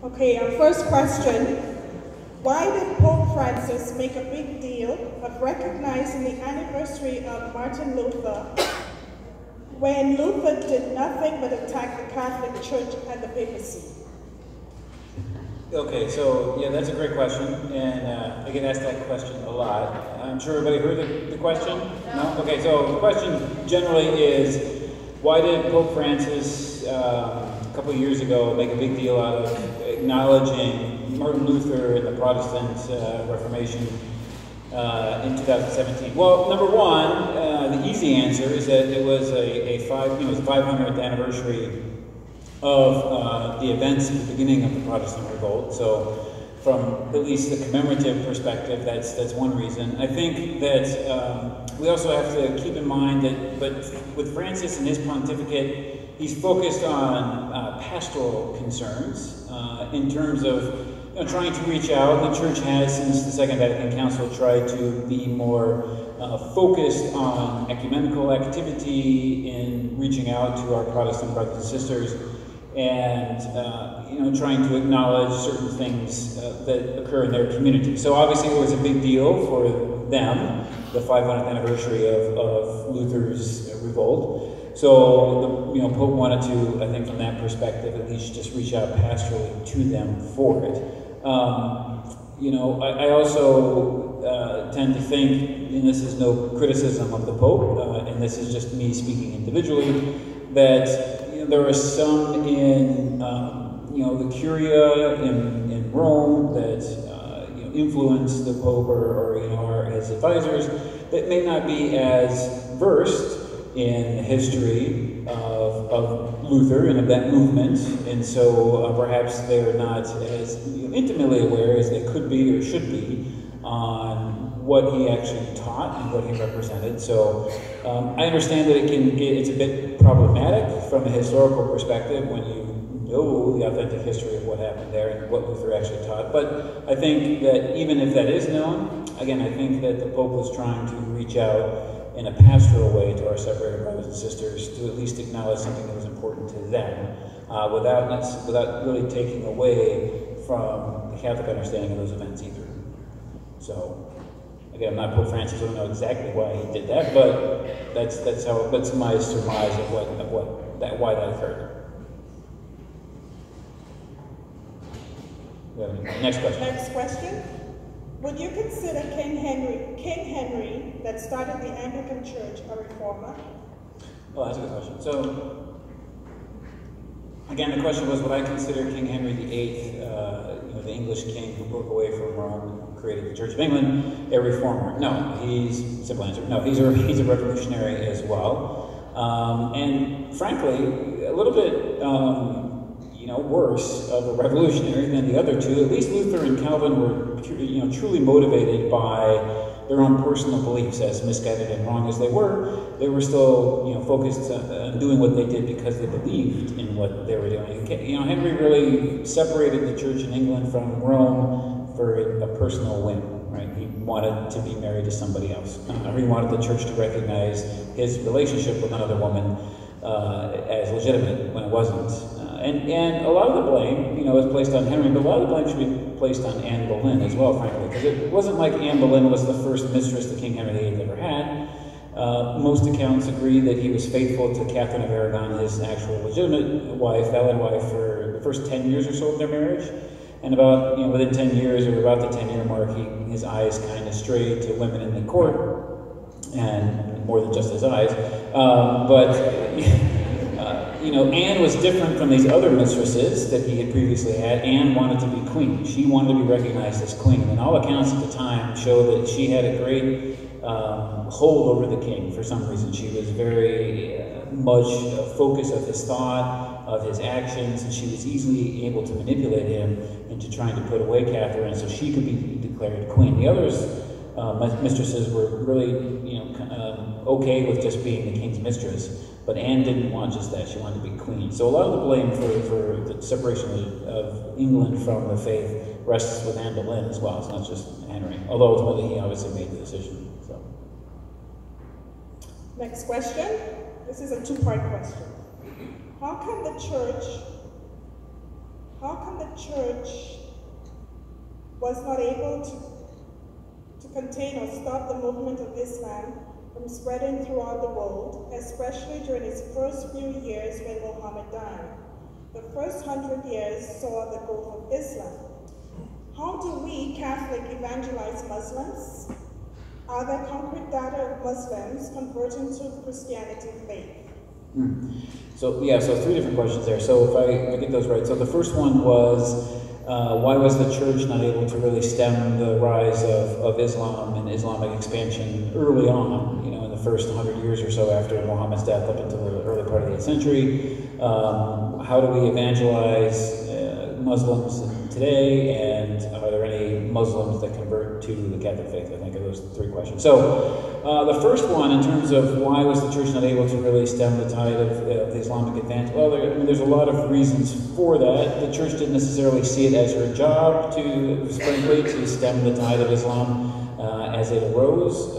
Okay, our first question. Why did Pope Francis make a big deal of recognizing the anniversary of Martin Luther when Luther did nothing but attack the Catholic Church and the papacy? Okay, so yeah, that's a great question, and I get asked that question a lot. I'm sure everybody heard the question? No? Okay, so the question generally is, why did Pope Francis a couple of years ago make a big deal out of acknowledging Martin Luther and the Protestant Reformation in 2017? Well, number one, the easy answer is that it was the 500th anniversary of the events at the beginning of the Protestant Revolt. So, from at least the commemorative perspective, that's one reason. I think that we also have to keep in mind that, but with Francis and his pontificate, he's focused on pastoral concerns in terms of trying to reach out. The Church has, since the Second Vatican Council, tried to be more focused on ecumenical activity in reaching out to our Protestant brothers and sisters, and trying to acknowledge certain things that occur in their community. So obviously it was a big deal for them, the 500th anniversary of Luther's revolt. So the Pope wanted to, I think from that perspective, at least just reach out pastorally to them for it. I also tend to think, and this is no criticism of the Pope, and this is just me speaking individually, that there are some in the Curia in Rome that influence the Pope or are his advisors that may not be as versed in the history of Luther and of that movement, and so perhaps they're not as intimately aware as they could be or should be on what he actually taught and what he represented. So I understand that it's a bit problematic from a historical perspective when you know the authentic history of what happened there and what Luther actually taught. But I think that even if that is known, again, I think that the Pope was trying to reach out in a pastoral way to our separated brothers and sisters to at least acknowledge something that was important to them without really taking away from the Catholic understanding of those events either. So, again, I'm not Pope Francis, I don't know exactly why he did that, but that's my surmise of why that occurred. Next question. Next question. Would you consider King Henry, that started the Anglican Church, a reformer? Oh, that's a good question. So, again, the question was, would I consider King Henry VIII, the English king who broke away from Rome and created the Church of England, a reformer? No, simple answer. No, he's a revolutionary as well, and frankly, a little bit worse of a revolutionary than the other two. At least Luther and Calvin were truly motivated by their own personal beliefs. As misguided and wrong as they were still focused on doing what they did because they believed in what they were doing. Henry really separated the Church in England from Rome for a personal whim. Right? He wanted to be married to somebody else. He wanted the Church to recognize his relationship with another woman as legitimate when it wasn't. And a lot of the blame, is placed on Henry, but a lot of the blame should be placed on Anne Boleyn as well, frankly, because it wasn't like Anne Boleyn was the first mistress that King Henry VIII ever had. Most accounts agree that he was faithful to Catherine of Aragon, his actual legitimate wife, valid wife, for the first 10 years or so of their marriage. And about, within 10 years, or about the 10-year mark, his eyes kind of strayed to women in the court, and more than just his eyes. Anne was different from these other mistresses that he had previously had. Anne wanted to be queen. She wanted to be recognized as queen. And all accounts at the time show that she had a great hold over the king for some reason. She was very much a focus of his thought, of his actions, and she was easily able to manipulate him into trying to put away Catherine so she could be declared queen. The others, mistresses, were really okay with just being the king's mistress. But Anne didn't want just that. She wanted to be queen. So a lot of the blame for the separation of England from the faith rests with Anne Boleyn as well. It's not just Henry. Although ultimately he obviously made the decision. So. Next question. This is a two-part question. How can the church how come the church was not able to contain or stop the movement of Islam from spreading throughout the world, especially during its first few years when Muhammad died? The first 100 years saw the growth of Islam. How do we Catholic evangelize Muslims? Are there concrete data of Muslims converting to Christianity faith? So three different questions there. So if I get those right. So the first one was, why was the church not able to really stem the rise of Islam and Islamic expansion early on, in the first 100 years or so after Muhammad's death up until the early part of the 8th century? How do we evangelize Muslims today, and are there any Muslims that convert to the Catholic faith? I think of those three questions. So the first one, in terms of why was the church not able to really stem the tide of the Islamic advance? Well, there's a lot of reasons for that. The church didn't necessarily see it as her job frankly, to stem the tide of Islam as it arose,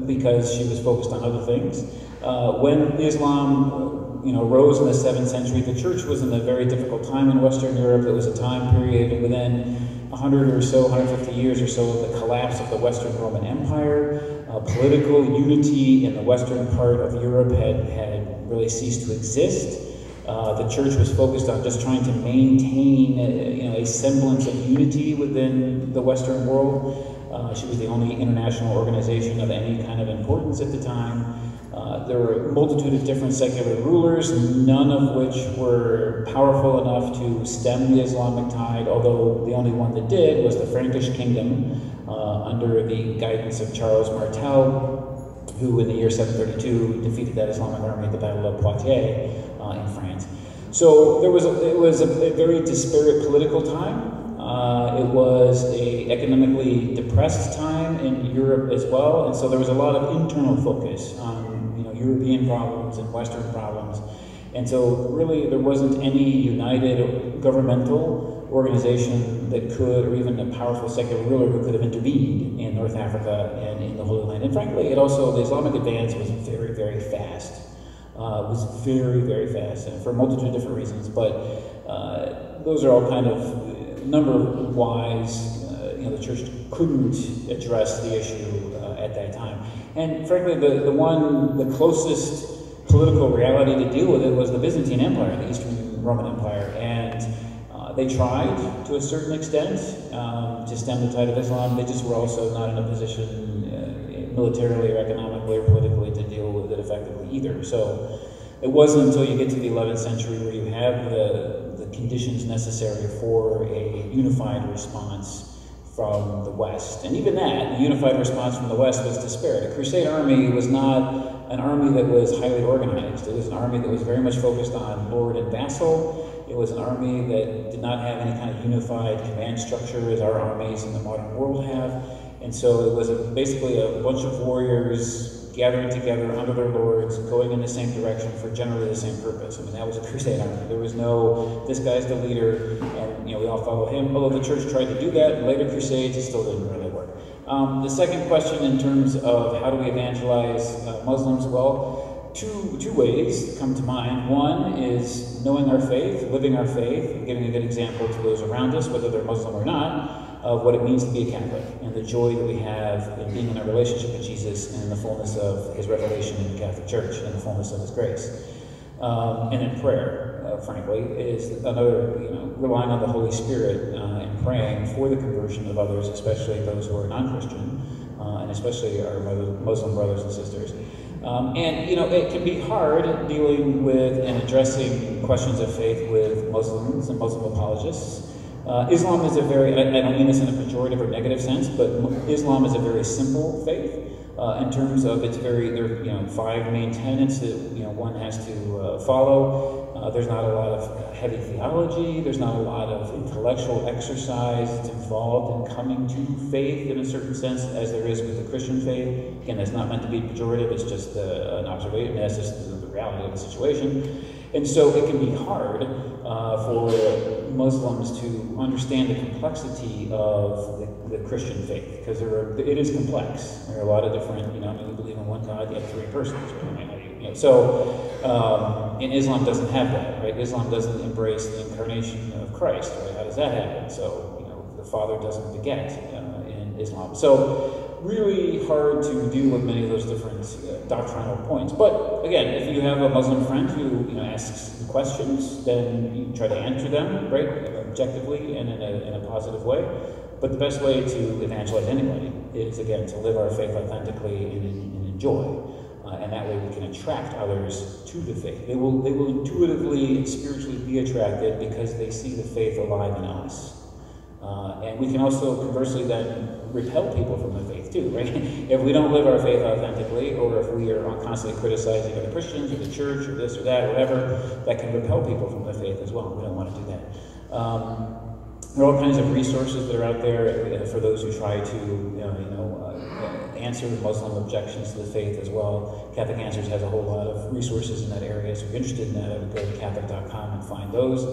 because she was focused on other things. When Islam rose in the 7th century, the church was in a very difficult time in Western Europe. It was a time period within 100 or so, 150 years or so of the collapse of the Western Roman Empire. Political unity in the western part of Europe had really ceased to exist. The church was focused on just trying to maintain a semblance of unity within the Western world. She was the only international organization of any kind of importance at the time. There were a multitude of different secular rulers, none of which were powerful enough to stem the Islamic tide, although the only one that did was the Frankish kingdom under the guidance of Charles Martel, who in the year 732 defeated that Islamic army at the Battle of Poitiers in France. So it was a very disparate political time. It was an economically depressed time in Europe as well, and so there was a lot of internal focus on European problems and Western problems. And so really there wasn't any united governmental organization that could, or even a powerful secular ruler who could have intervened in North Africa and in the Holy Land. And frankly, the Islamic advance was very, very fast. It was very, very fast, and for a multitude of different reasons. But those are all kind of a number of whys. The church couldn't address the issue at that time. And frankly, the closest political reality to deal with it was the Byzantine Empire, the Eastern Roman Empire. And they tried, to a certain extent, to stem the tide of Islam. They just were also not in a position militarily or economically or politically to deal with it effectively either. So it wasn't until you get to the 11th century where you have the conditions necessary for a unified response from the West. And even that, the unified response from the West was disparate. A crusade army was not an army that was highly organized. It was an army that was very much focused on lord and vassal. It was an army that did not have any kind of unified command structure as our armies in the modern world have. And so it was basically a bunch of warriors gathering together under their lords, going in the same direction for generally the same purpose. I mean, that was a crusade army. There was no, this guy's the leader, and we all follow him. Although the church tried to do that in later crusades, it still didn't really work. The second question in terms of how do we evangelize Muslims, well, two ways come to mind. One is knowing our faith, living our faith, and giving a good example to those around us, whether they're Muslim or not, of what it means to be a Catholic, and the joy that we have in being in a relationship with Jesus and in the fullness of his revelation in the Catholic Church and the fullness of his grace. And then prayer, frankly, is another, relying on the Holy Spirit and praying for the conversion of others, especially those who are non-Christian, and especially our Muslim brothers and sisters. It can be hard dealing with and addressing questions of faith with Muslims and Muslim apologists. Islam is a very, I don't mean this in a pejorative or negative sense, but Islam is a very simple faith in terms of there are 5 main tenets that one has to follow. There's not a lot of heavy theology. There's not a lot of intellectual exercise that's involved in coming to faith in a certain sense, as there is with the Christian faith. Again, that's not meant to be pejorative. It's just an observation. That's just the reality of the situation. And so it can be hard for Muslims to understand the complexity of the Christian faith, because it is complex. There are a lot of different, we believe in one God, you have 3 persons. Right? And Islam doesn't have that, right? Islam doesn't embrace the incarnation of Christ, right? How does that happen? So, the Father doesn't beget in Islam. So, really hard to deal with many of those different doctrinal points. But again, if you have a Muslim friend who asks questions, then you try to answer them, right, objectively and in a positive way. But the best way to evangelize anybody is, again, to live our faith authentically and enjoy. And that way we can attract others to the faith. They will intuitively and spiritually be attracted because they see the faith alive in us. And we can also conversely then repel people from the faith too, right? If we don't live our faith authentically, or if we are constantly criticizing other Christians or the church or this or that or whatever, that can repel people from the faith as well. We don't want to do that. There are all kinds of resources that are out there for those who try to, answer Muslim objections to the faith as well. Catholic Answers has a whole lot of resources in that area, so if you're interested in that, I would go to Catholic.com and find those.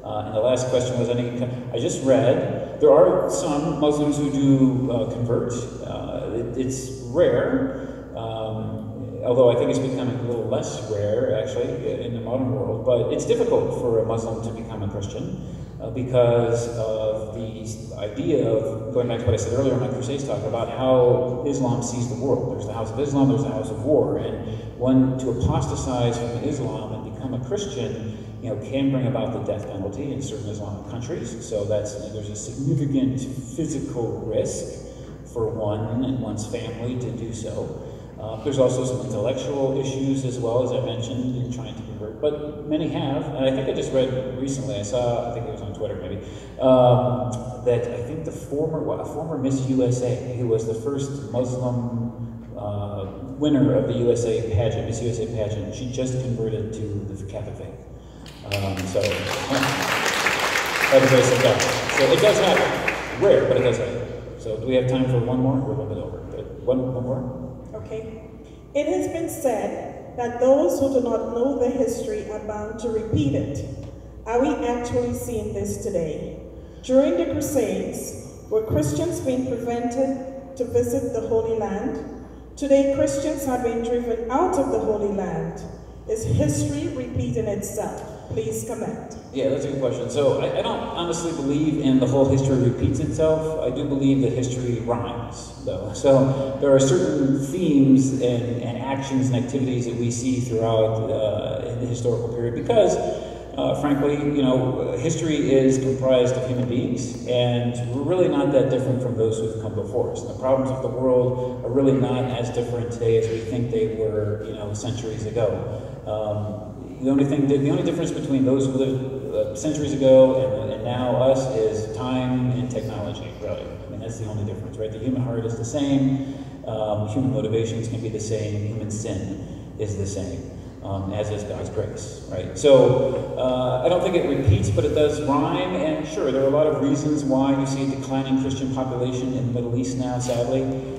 And the last question was, I just read, there are some Muslims who do convert. It's rare, although I think it's becoming a little less rare, actually, in the modern world. But it's difficult for a Muslim to become a Christian because of the idea of, going back to what I said earlier in my Crusades talk, about how Islam sees the world. There's the House of Islam, there's the House of War. And to apostatize from Islam and become a Christian, can bring about the death penalty in certain Islamic countries. So there's a significant physical risk for one and one's family to do so. There's also some intellectual issues as well, as I mentioned, in trying to convert. But many have, and I think I just read recently, I think it was on Twitter maybe, that I think the former Miss USA, who was the first Muslim winner of the USA pageant, Miss USA pageant, she just converted to the Catholic faith. So everybody said that. So it does happen. Rare, but it does happen. So do we have time for one more? We're a little bit over. But one more? Okay. It has been said that those who do not know the history are bound to repeat it. Are we actually seeing this today? During the Crusades, were Christians being prevented to visit the Holy Land? Today, Christians are being driven out of the Holy Land. Is history repeating itself? Please comment. Yeah, that's a good question. So I don't honestly believe in the whole history repeats itself. I do believe that history rhymes, though. So there are certain themes and actions and activities that we see throughout in the historical period because, frankly, history is comprised of human beings, and we're really not that different from those who've come before us. And the problems of the world are really not as different today as we think they were, centuries ago. The only difference between those who lived centuries ago and now us is time and technology, really. I mean, that's the only difference, right? The human heart is the same, human motivations can be the same, human sin is the same, as is God's grace, right? So I don't think it repeats, but it does rhyme, and sure, there are a lot of reasons why you see a declining Christian population in the Middle East now, sadly.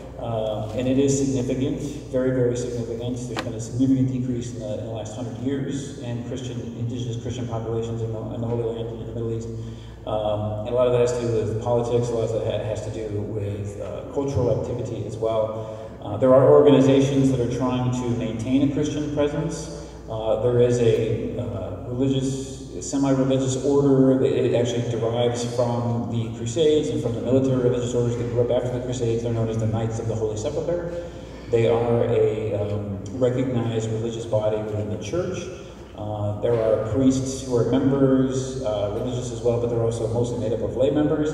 And it is significant, very, very significant. There's been a significant decrease in the last 100 years in indigenous Christian populations in the Holy Land, in the Middle East. And a lot of that has to do with politics, a lot of that has to do with cultural activity as well. There are organizations that are trying to maintain a Christian presence. There is a semi-religious order that it actually derives from the Crusades and from the military religious orders that grew up after the Crusades. They're known as the Knights of the Holy Sepulchre. They are a recognized religious body within the church. There are priests who are members, religious as well, but they're also mostly made up of lay members.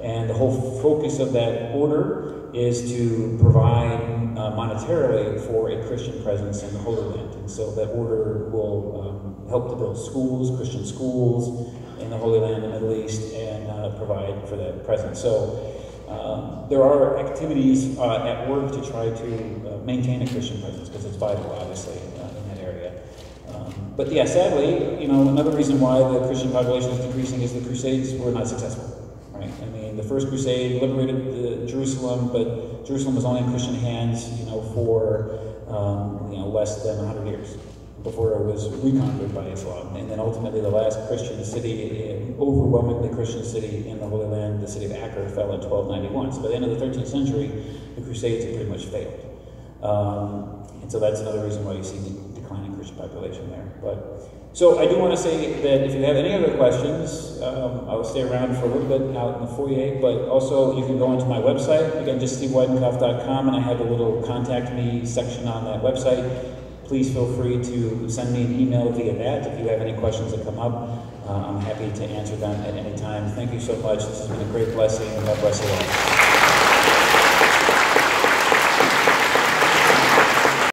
And the whole focus of that order is to provide monetarily for a Christian presence in the Holy Land. And so that order will help to build schools, Christian schools in the Holy Land, the Middle East, and provide for that presence. So there are activities at work to try to maintain a Christian presence because it's vital, obviously, in that area. But yeah, sadly, another reason why the Christian population is decreasing is the Crusades were not successful, right? I mean, the first Crusade liberated Jerusalem, but Jerusalem was only in Christian hands, for less than 100 years before it was reconquered by Islam. And then ultimately the last Christian city, overwhelmingly Christian city in the Holy Land, the city of Acre, fell in 1291. So by the end of the 13th century, the Crusades had pretty much failed. And so that's another reason why you see the declining Christian population there. But so I do want to say that if you have any other questions, I will stay around for a little bit out in the foyer, but also you can go onto my website, again, just steveweidenkopf.com, and I have a little contact me section on that website. Please feel free to send me an email via that if you have any questions that come up. I'm happy to answer them at any time. Thank you so much. This has been a great blessing. God bless you all.